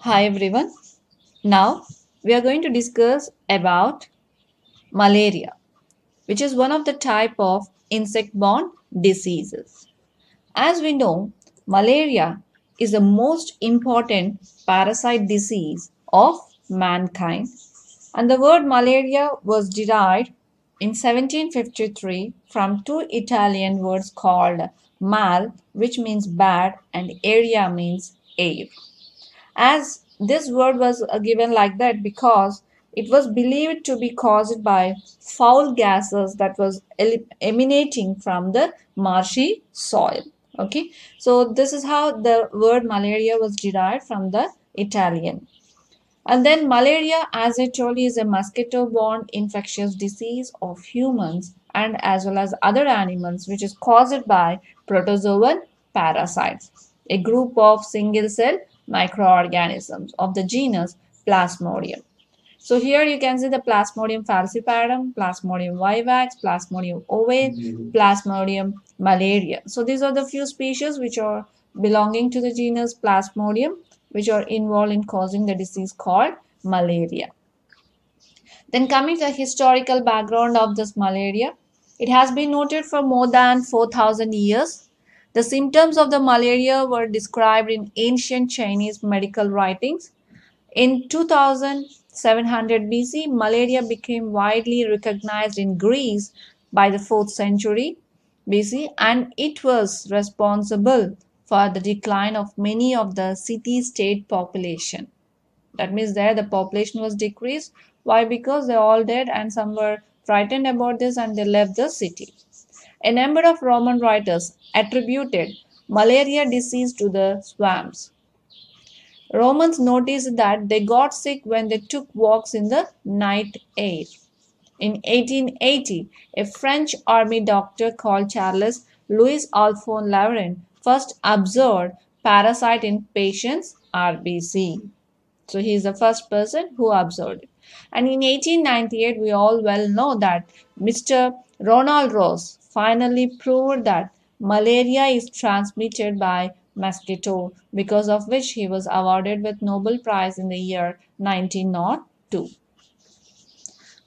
Hi everyone. Now we are going to discuss about malaria, which is one of the type of insect-borne diseases. As we know, malaria is the most important parasite disease of mankind, and the word malaria was derived in 1753 from two Italian words called mal, which means bad, and aria means air. As this word was given like that because it was believed to be caused by foul gases that was emanating from the marshy soil. Okay, so this is how the word malaria was derived from the Italian. And then malaria, as I told you, is a mosquito-borne infectious disease of humans and as well as other animals, which is caused by protozoan parasites, a group of single-cell microorganisms of the genus Plasmodium. So here you can see the Plasmodium falciparum, Plasmodium vivax, Plasmodium ovale, Plasmodium malaria. So these are the few species which are belonging to the genus Plasmodium, which are involved in causing the disease called malaria. Then coming to the historical background of this malaria, it has been noted for more than 4,000 years. The symptoms of the malaria were described in ancient Chinese medical writings. In 2700 BC, malaria became widely recognized in Greece by the 4th century BC, and it was responsible for the decline of many of the city-state population. That means there the population was decreased. Why? Because they all dead and some were frightened about this and they left the city. A number of Roman writers attributed malaria disease to the swamps. Romans noticed that they got sick when they took walks in the night air. In 1880, a French army doctor called Charles Louis Alphonse Laurent first observed parasite in patients' RBC. So he is the first person who observed it. And in 1898, we all well know that Mr. Ronald Ross finally proved that malaria is transmitted by mosquito, because of which he was awarded with Nobel Prize in the year 1902.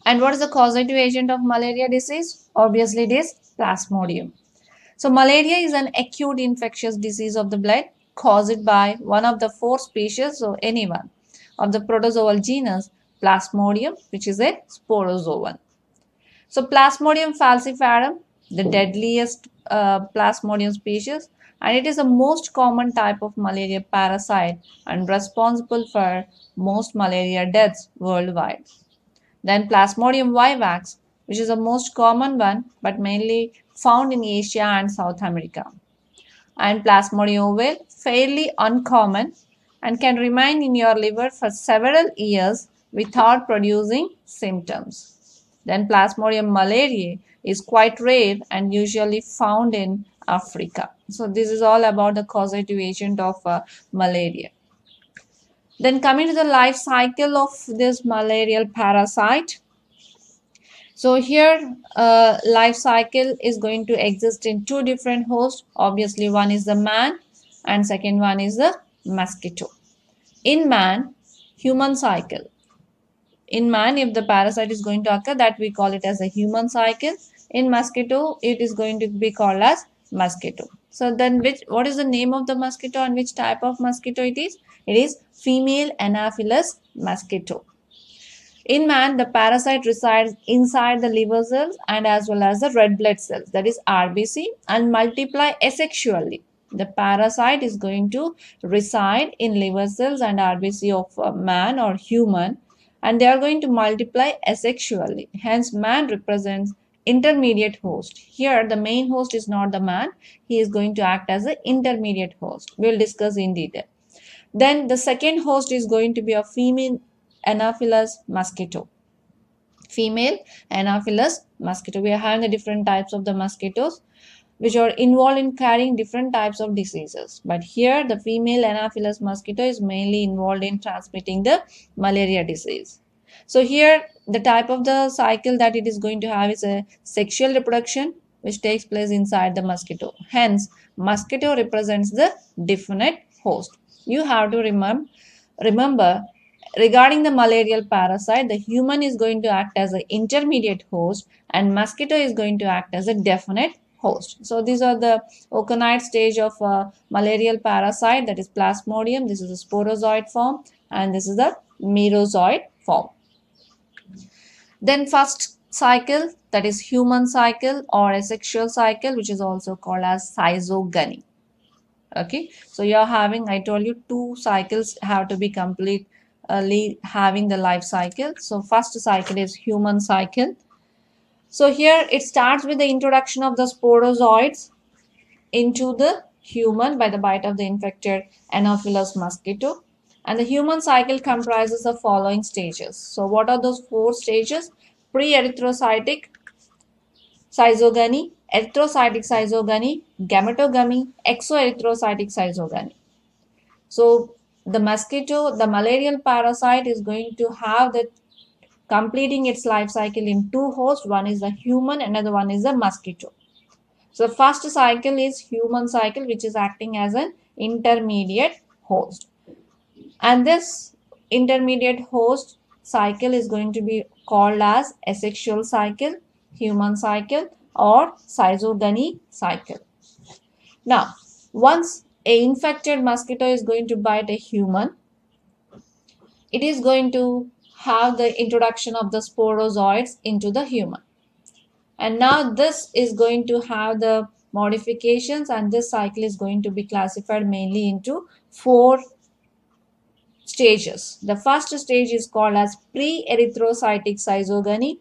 And what is the causative agent of malaria disease? Obviously, it is Plasmodium. So, malaria is an acute infectious disease of the blood caused by one of the four species or anyone of the protozoal genus Plasmodium, which is a sporozoan. So, Plasmodium falciparum, the deadliest Plasmodium species, and it is the most common type of malaria parasite and responsible for most malaria deaths worldwide. Then Plasmodium vivax, which is the most common one but mainly found in Asia and South America. And Plasmodium ovale, fairly uncommon and can remain in your liver for several years without producing symptoms. Then Plasmodium malariae is quite rare and usually found in Africa. So this is all about the causative agent of malaria. Then coming to the life cycle of this malarial parasite. So here life cycle is going to exist in two different hosts. Obviously one is the man and second one is the mosquito. In man, human cycle. In man, if the parasite is going to occur, that we call it as a human cycle. In mosquito, it is going to be called as mosquito. So then what is the name of the mosquito and which type of mosquito it is? It is female Anopheles mosquito. In man, the parasite resides inside the liver cells and as well as the red blood cells, that is RBC, and multiply asexually. The parasite is going to reside in liver cells and RBC of a man or human, and they are going to multiply asexually. Hence, man represents intermediate host. Here, the main host is not the man. He is going to act as an intermediate host. We will discuss in detail. Then the second host is going to be a female Anopheles mosquito. Female Anopheles mosquito. We are having the different types of the mosquitoes which are involved in carrying different types of diseases. But here the female Anopheles mosquito is mainly involved in transmitting the malaria disease. So here the type of the cycle that it is going to have is a sexual reproduction which takes place inside the mosquito. Hence, mosquito represents the definite host. You have to remember, regarding the malarial parasite, the human is going to act as an intermediate host and mosquito is going to act as a definite host. So these are the oconite stage of malarial parasite, that is Plasmodium. This is the sporozoid form and this is the merozoid form. Then first cycle, that is human cycle or asexual cycle, which is also called as schizogony. Okay, so you're having, I told you, 2 cycles have to be completely having the life cycle. So first cycle is human cycle. So here it starts with the introduction of the sporozoids into the human by the bite of the infected Anopheles mosquito. And the human cycle comprises the following stages. So what are those 4 stages? Pre-erythrocytic schizogony, erythrocytic schizogony, gametogamy, exoerythrocytic schizogony. So the mosquito, the malarial parasite is going to have the completing its life cycle in 2 hosts. One is the human, another one is the mosquito. So the first cycle is human cycle, which is acting as an intermediate host. And this intermediate host cycle is going to be called as asexual cycle, human cycle, or schizogony cycle. Now, once an infected mosquito is going to bite a human, it is going to have the introduction of the sporozoids into the human. And now this is going to have the modifications, and this cycle is going to be classified mainly into 4 stages. The first stage is called as pre-erythrocytic schizogony,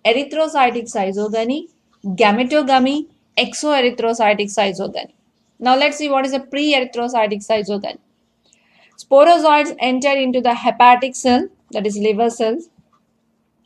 erythrocytic schizogony, gametogamy, exoerythrocytic schizogony. Now let's see what is a pre-erythrocytic schizogony. Sporozoids enter into the hepatic cell, that is liver cells,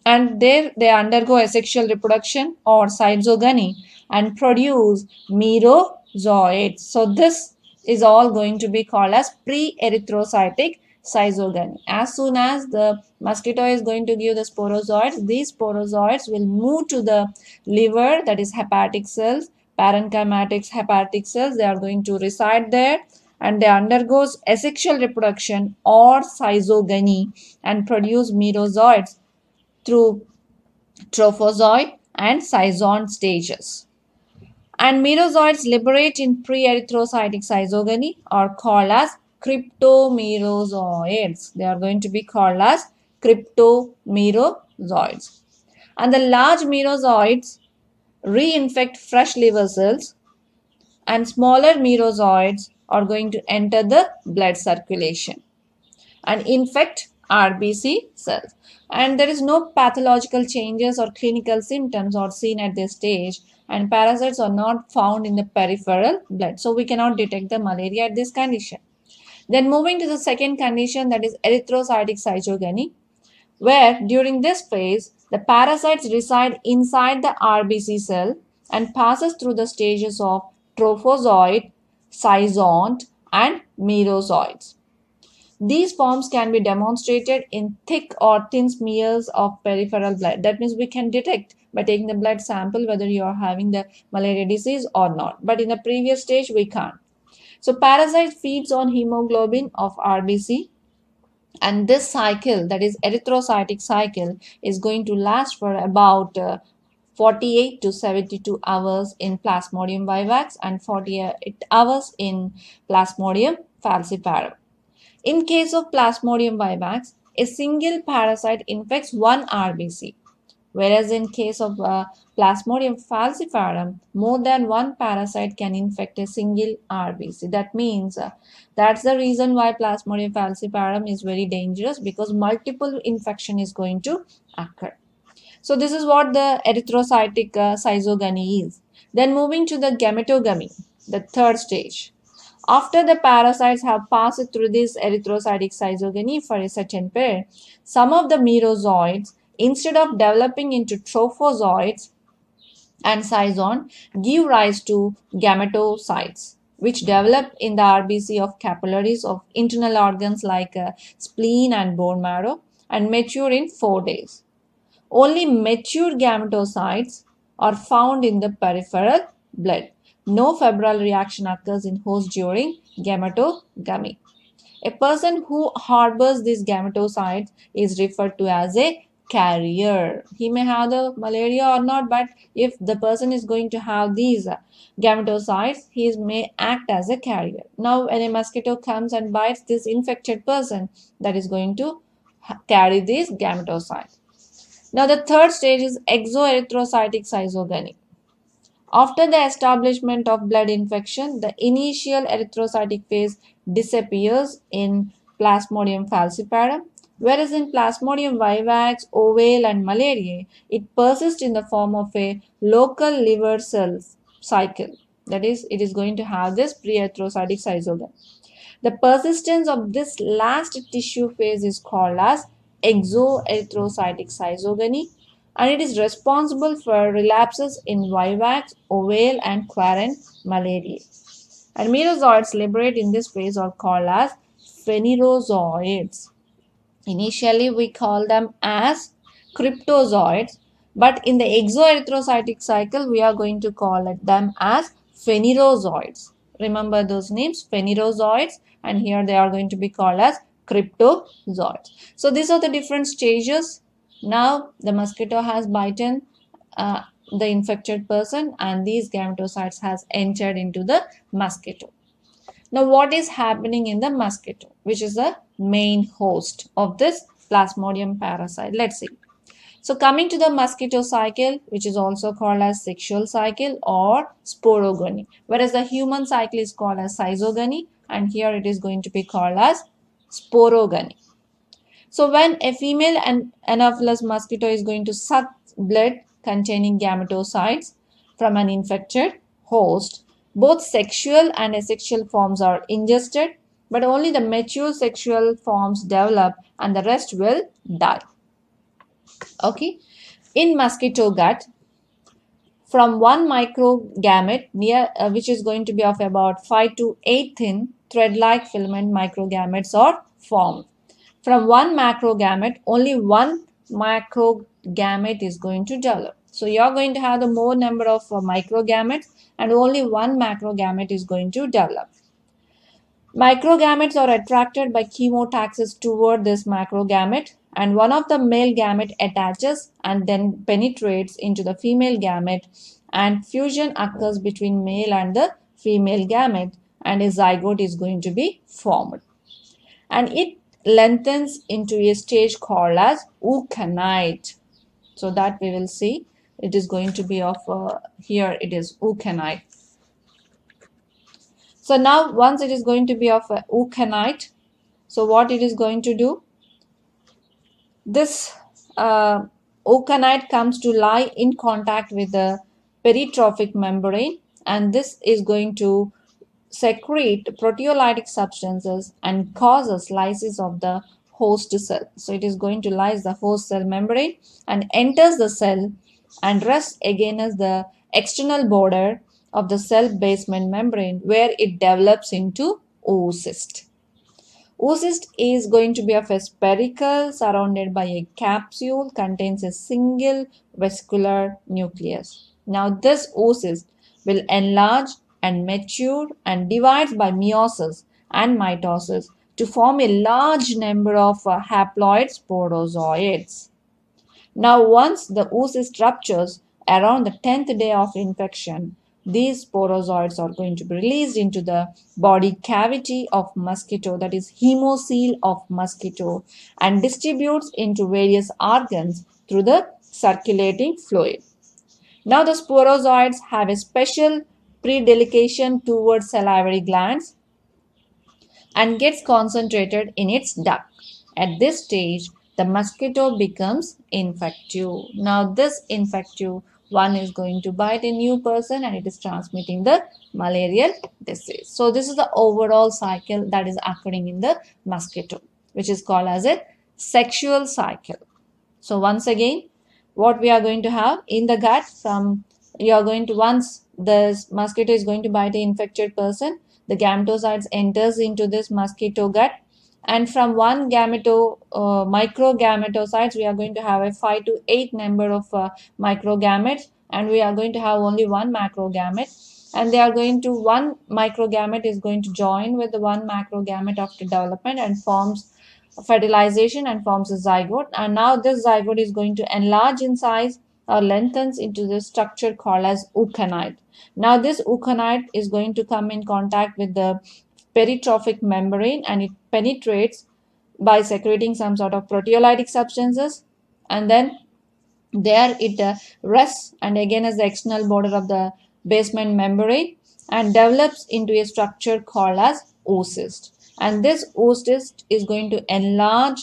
and there they undergo asexual reproduction or schizogony and produce merozoids. So this is all going to be called as pre-erythrocytic schizogony. As soon as the mosquito is going to give the sporozoids, these sporozoids will move to the liver, that is hepatic cells, parenchymatix hepatic cells. They are going to reside there and they undergoes asexual reproduction or schizogony and produce merozoids through trophozoid and schizon stages. And merozoids liberate in pre-erythrocytic schizogony are called as cryptomerozoids. They are going to be called as cryptomerozoids. And the large merozoids reinfect fresh liver cells, and smaller merozoids are going to enter the blood circulation and infect RBC cells. And there is no pathological changes or clinical symptoms are seen at this stage, and parasites are not found in the peripheral blood. So we cannot detect the malaria at this condition. Then moving to the second condition, that is erythrocytic schizogony, where during this phase the parasites reside inside the RBC cell and passes through the stages of trophozoid, schizont, and merozoids. These forms can be demonstrated in thick or thin smears of peripheral blood. That means we can detect by taking the blood sample whether you are having the malaria disease or not. But in the previous stage, we can't. So parasite feeds on hemoglobin of RBC, and this cycle, that is erythrocytic cycle, is going to last for about 48 to 72 hours in Plasmodium vivax and 48 hours in Plasmodium falciparum. In case of Plasmodium vivax, a single parasite infects one RBC, whereas in case of Plasmodium falciparum, more than one parasite can infect a single RBC. That means that's the reason why Plasmodium falciparum is very dangerous, because multiple infection is going to occur. So this is what the erythrocytic schizogony is. Then moving to the gametogamy, the third stage. After the parasites have passed through this erythrocytic schizogony for a certain period, some of the merozoids, instead of developing into trophozoids and schizon, give rise to gametocytes, which develop in the RBC of capillaries of internal organs like spleen and bone marrow and mature in 4 days. Only mature gametocytes are found in the peripheral blood. No febrile reaction occurs in host during gametogamy. A person who harbors these gametocytes is referred to as a carrier. He may have the malaria or not, but if the person is going to have these gametocytes, he may act as a carrier. Now, when a mosquito comes and bites this infected person, that is going to carry these gametocytes. Now, the third stage is exoerythrocytic zygogony. After the establishment of blood infection, the initial erythrocytic phase disappears in Plasmodium falciparum, whereas in Plasmodium vivax, ovale, and malariae, it persists in the form of a local liver cell cycle. That is, it is going to have this pre-erythrocytic zygogony. The persistence of this last tissue phase is called as exoerythrocytic zygogony, and it is responsible for relapses in vivax, ovale, and quarant malariae. And merozoites liberate in this phase are called as phanerozoites. Initially, we call them as cryptozoites, but in the exoerythrocytic cycle, we are going to call them as phanerozoites. Remember those names, phanerozoites, and here they are going to be called as cryptozoites. So these are the different stages. Now the mosquito has bitten the infected person, and these gametocytes has entered into the mosquito. Now what is happening in the mosquito, which is the main host of this Plasmodium parasite? Let's see. So coming to the mosquito cycle, which is also called as sexual cycle or sporogony, whereas the human cycle is called as zygogony, and here it is going to be called as sporogony. So when a female Anopheles mosquito is going to suck blood containing gametocytes from an infected host, both sexual and asexual forms are ingested, but only the mature sexual forms develop and the rest will die. Okay. In mosquito gut, from one microgamete which is going to be of about 5 to 8 thin thread-like filament microgametes are formed. From one macrogamete, only one macrogamete is going to develop. So you are going to have the more number of microgametes, and only one macrogamete is going to develop. Microgametes are attracted by chemotaxis toward this macrogamete, and one of the male gamete attaches and then penetrates into the female gamete, and fusion occurs between male and the female gamete, and a zygote is going to be formed. And it lengthens into a stage called as eukaryote. So that we will see. It is going to be of, here it is eukaryote. So now once it is going to be of eukaryote, so what it is going to do? This eukaryote comes to lie in contact with the peritrophic membrane, and this is going to secrete proteolytic substances and causes lysis of the host cell. So it is going to lyse the host cell membrane and enters the cell and rests against the external border of the cell basement membrane, where it develops into oocyst. Oocyst is going to be of a spherical, surrounded by a capsule, contains a single vascular nucleus. Now this oocyst will enlarge and mature and divides by meiosis and mitosis to form a large number of haploid sporozoites. Now once the oocyst ruptures around the 10th day of infection, these sporozoites are going to be released into the body cavity of mosquito, that is hemocoel of mosquito, and distributes into various organs through the circulating fluid. Now the sporozoites have a special predilection towards salivary glands and gets concentrated in its duct. At this stage, the mosquito becomes infective. Now this infective one is going to bite a new person, and it is transmitting the malarial disease. So this is the overall cycle that is occurring in the mosquito, which is called as a sexual cycle. So once again, what we are going to have in the gut, from you are going to, once the mosquito is going to bite an infected person, the gametocytes enters into this mosquito gut, and from one microgametocytes, we are going to have a 5 to 8 number of microgametes, and we are going to have only one macrogamete. and they are going to, one microgamete is going to join with the one macrogamete after development and forms fertilization and forms a zygote, and now this zygote is going to enlarge in size or lengthens into the structure called as oocyte. Now this oocyte is going to come in contact with the peritrophic membrane and it penetrates by secreting some sort of proteolytic substances, and then there it rests and again as the external border of the basement membrane and develops into a structure called as oocyst, and this oocyst is going to enlarge,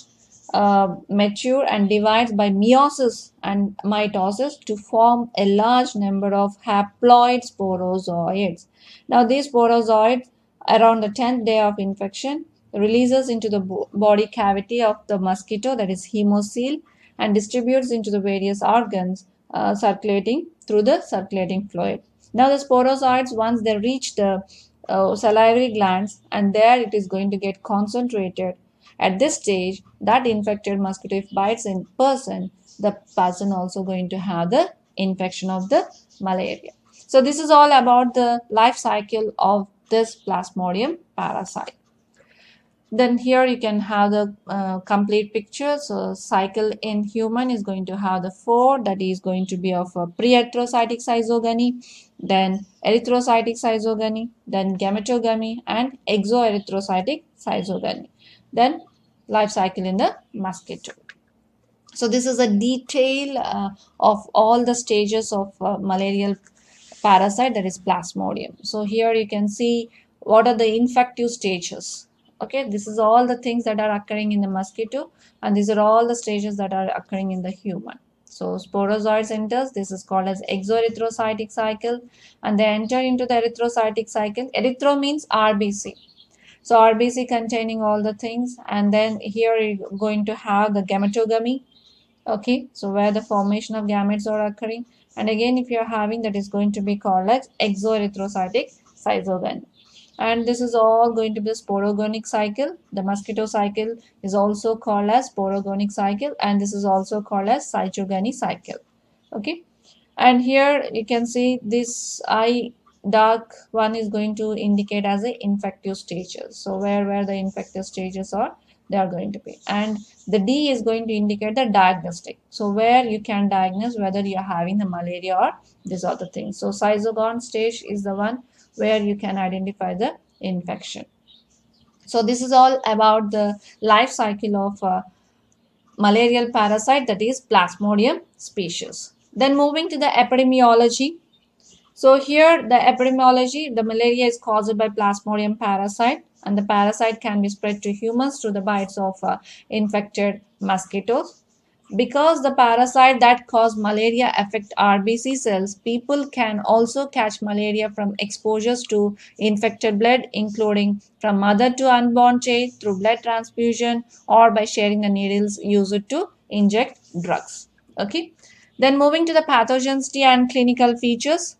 mature and divides by meiosis and mitosis to form a large number of haploid sporozoids. Now these sporozoids around the 10th day of infection releases into the body cavity of the mosquito, that is hemocoel, and distributes into the various organs circulating through the circulating fluid. Now the sporozoids, once they reach the salivary glands, and there it is going to get concentrated. At this stage, that infected mosquito, if bites in person, the person also going to have the infection of the malaria. So this is all about the life cycle of this Plasmodium parasite. Then here you can have the complete picture. So cycle in human is going to have the 4, that is going to be of a pre-erythrocytic schizogony, then erythrocytic schizogony, then gametogamy and exoerythrocytic schizogony. Then life cycle in the mosquito. So this is a detail of all the stages of malarial parasite, that is Plasmodium. So here you can see what are the infective stages. Okay, this is all the things that are occurring in the mosquito, and these are all the stages that are occurring in the human. So sporozoids enters, this is called as exoerythrocytic cycle, and they enter into the erythrocytic cycle. Erythro means RBC. So RBC containing all the things, and then here you're going to have the gametogamy. Okay, so where the formation of gametes are occurring, and again if you're having, that is going to be called as exoerythrocytic schizogony. And this is all going to be the sporogonic cycle. The mosquito cycle is also called as sporogonic cycle, and this is also called as cytogony cycle. Okay, and here you can see this eye dark one is going to indicate as the infective stages. So where the infective stages are, they are going to be, and the D is going to indicate the diagnostic. So where you can diagnose whether you are having the malaria or these other things. So cytogone stage is the one where you can identify the infection. So this is all about the life cycle of malarial parasite, that is Plasmodium species. Then moving to the epidemiology. So here the epidemiology, the malaria is caused by Plasmodium parasite, and the parasite can be spread to humans through the bites of infected mosquitoes. Because the parasite that cause malaria affect RBC cells, people can also catch malaria from exposures to infected blood, including from mother to unborn child through blood transfusion or by sharing the needles used to inject drugs. Okay. Then moving to the pathogenicity and clinical features.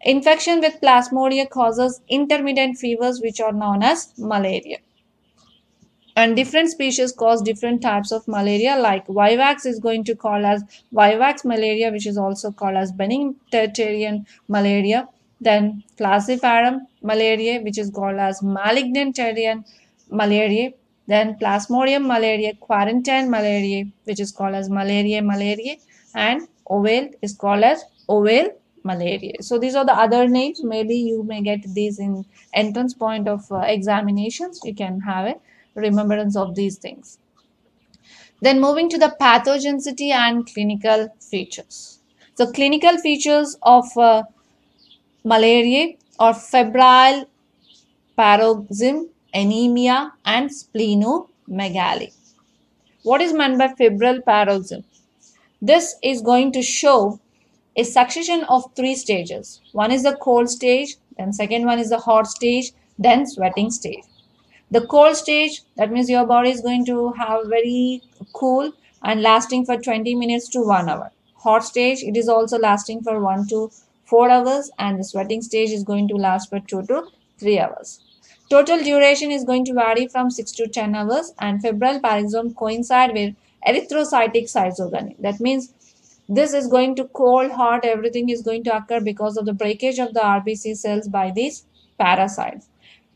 Infection with Plasmodium causes intermittent fevers, which are known as malaria. And different species cause different types of malaria, like vivax is going to call as vivax malaria, which is also called as benign tertian malaria. Then falciparum malaria, which is called as malignant tertian malaria. Then Plasmodium malaria, quarantine malaria, which is called as malaria malaria, and ovale is called as ovale malaria. So these are the other names. Maybe you may get these in entrance point of examinations. You can have a remembrance of these things. Then moving to the pathogenicity and clinical features. So clinical features of malaria are febrile paroxysm, anemia, and splenomegaly. What is meant by febrile paroxysm? This is going to show a succession of 3 stages. One is the cold stage, then second one is the hot stage, then sweating stage. The cold stage, that means your body is going to have very cool and lasting for 20 minutes to 1 hour. Hot stage, it is also lasting for 1 to 4 hours, and the sweating stage is going to last for 2 to 3 hours. Total duration is going to vary from 6 to 10 hours, and febrile paroxysm coincide with erythrocytic schizogony. That means This is going to cold, hot, everything is going to occur because of the breakage of the RBC cells by these parasites.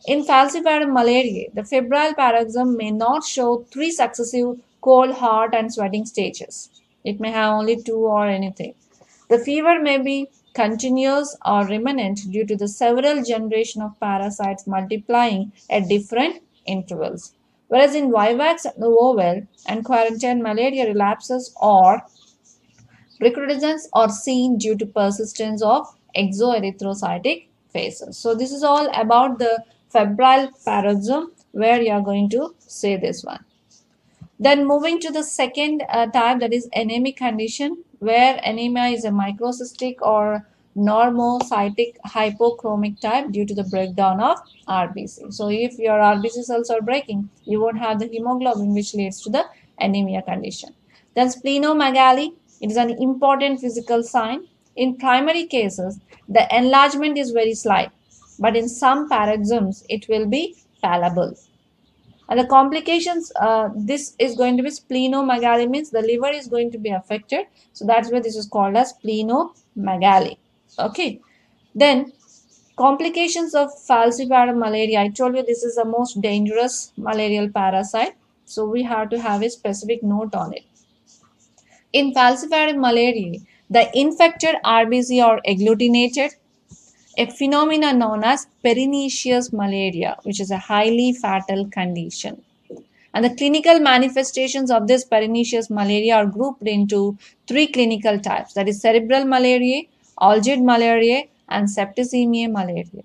In falciparum malariae, the febrile paroxysm may not show three successive cold, hot, and sweating stages. It may have only two or anything. The fever may be continuous or remnant due to the several generation of parasites multiplying at different intervals. Whereas in vivax, novel, and quarantine malaria relapses or recrudescence are seen due to persistence of exoerythrocytic phases. So this is all about the febrile paroxysm where you are going to say this one. Then moving to the second type, that is anemic condition, where anemia is a microcystic or normocytic hypochromic type due to the breakdown of RBC. So if your RBC cells are breaking, you won't have the hemoglobin, which leads to the anemia condition. Then splenomegaly, it is an important physical sign. In primary cases, the enlargement is very slight, but in some paroxysms, it will be palpable. And the complications, this is going to be splenomegaly, means the liver is going to be affected. So that's why this is called as splenomegaly. Okay. Then complications of falciparum malaria. I told you this is the most dangerous malarial parasite. So we have to have a specific note on it. In falciparum malariae, the infected RBC are agglutinated, a phenomenon known as pernicious malaria, which is a highly fatal condition. And the clinical manifestations of this pernicious malaria are grouped into three clinical types, that is cerebral malaria, algid malaria, and septicemia malaria.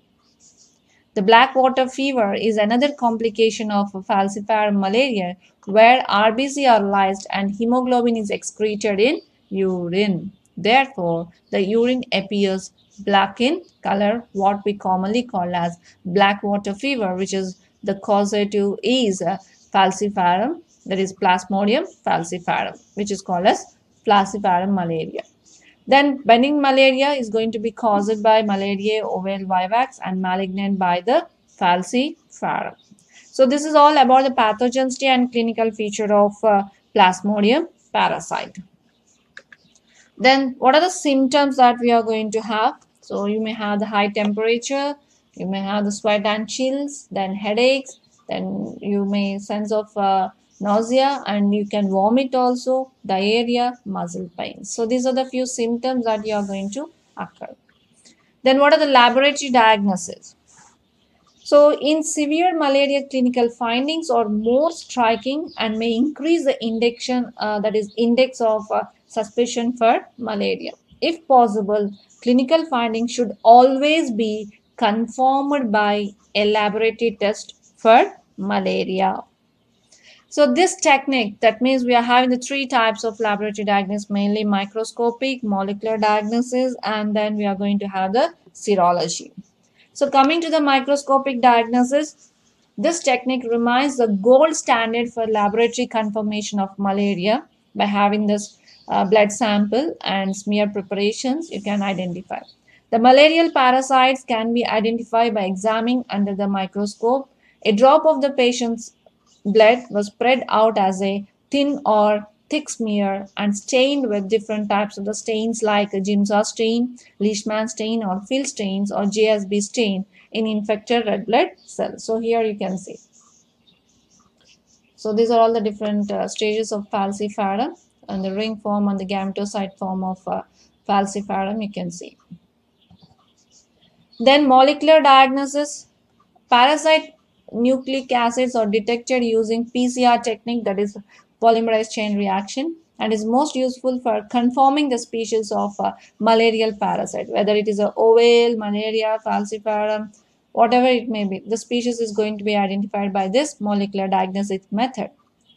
The black water fever is another complication of falciparum malaria, where RBC are lysed and hemoglobin is excreted in urine. Therefore, the urine appears black in color, what we commonly call as black water fever, which is the causative is falciparum, that is Plasmodium falciparum, which is called as falciparum malaria. Then benign malaria is going to be caused by Malariae ovale vivax and malignant by the falciparum. So this is all about the pathogenicity and clinical feature of Plasmodium parasite. Then what are the symptoms that we are going to have? So you may have the high temperature, you may have the sweat and chills, then headaches, then you may sense of nausea, and you can vomit also, diarrhea, muscle pains. So these are the few symptoms that you are going to occur. Then what are the laboratory diagnoses? So in severe malaria, clinical findings are more striking and may increase the index of suspicion for malaria. If possible, clinical findings should always be confirmed by a laboratory test for malaria. So this technique, that means we are having the three types of laboratory diagnosis, mainly microscopic, molecular diagnosis, and then we are going to have the serology. So coming to the microscopic diagnosis, this technique remains the gold standard for laboratory confirmation of malaria. By having this blood sample and smear preparations, you can identify. The malarial parasites can be identified by examining under the microscope. A drop of the patient's blood was spread out as a thin or thick smear and stained with different types of the stains like a Giemsa stain, Leishman stain, or Field stains, or JSB stain in infected red blood cells. So here you can see. So these are all the different stages of falciparum, and the ring form and the gametocyte form of falciparum you can see. Then molecular diagnosis. Parasite nucleic acids are detected using PCR technique, that is polymerase chain reaction, and is most useful for confirming the species of malarial parasite, whether it is a ovale, malaria, falciparum, whatever it may be. The species is going to be identified by this molecular diagnostic method.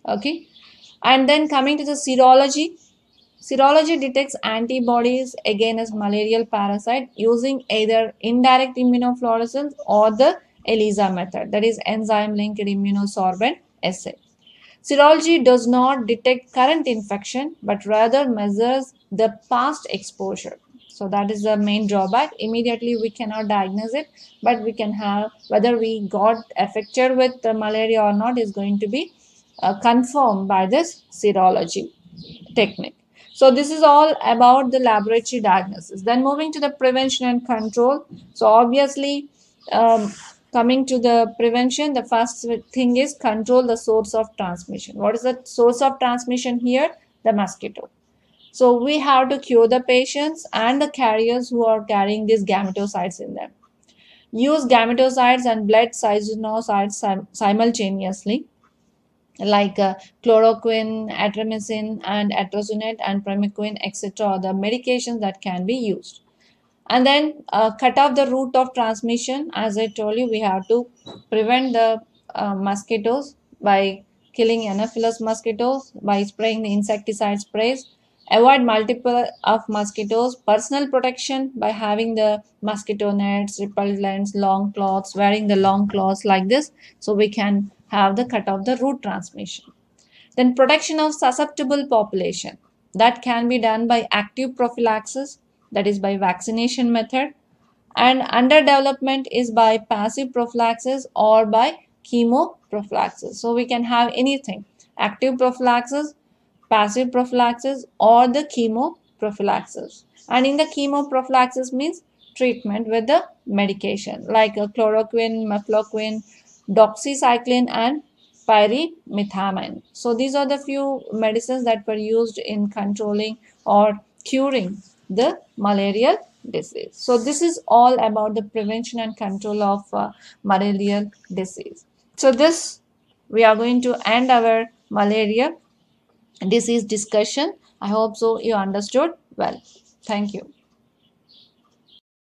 Okay. And then coming to the serology. Serology detects antibodies against malarial parasite using either indirect immunofluorescence or the ELISA method, that is enzyme-linked immunosorbent assay. Serology does not detect current infection but rather measures the past exposure. So that is the main drawback. Immediately we cannot diagnose it, but we can have whether we got affected with the malaria or not is going to be confirmed by this serology technique. So this is all about the laboratory diagnosis. Then moving to the prevention and control. So obviously, coming to the prevention, the first thing is control the source of transmission. What is the source of transmission here? The mosquito. So we have to cure the patients and the carriers who are carrying these gametocides in them. Use gametocides and blood cystinusides simultaneously, like chloroquine, atramycin, and atrozinate, and primaquine, etc. are the medications that can be used. And then cut off the route of transmission. As I told you, we have to prevent the mosquitoes by killing Anopheles mosquitoes, by spraying the insecticide sprays. Avoid multiple of mosquitoes. Personal protection by having the mosquito nets, repellents, long cloths, wearing the long cloths like this, so we can have the cut off the root transmission. Then protection of susceptible population, that can be done by active prophylaxis, that is by vaccination method, and under development is by passive prophylaxis or by chemoprophylaxis. So we can have anything, active prophylaxis, passive prophylaxis, or the chemoprophylaxis. And in the chemoprophylaxis means treatment with the medication like chloroquine, mefloquine, doxycycline, and pyrimethamine. So these are the few medicines that were used in controlling or curing the malarial disease. So this is all about the prevention and control of malarial disease. So this, we are going to end our malaria disease discussion. I hope so you understood well. Thank you.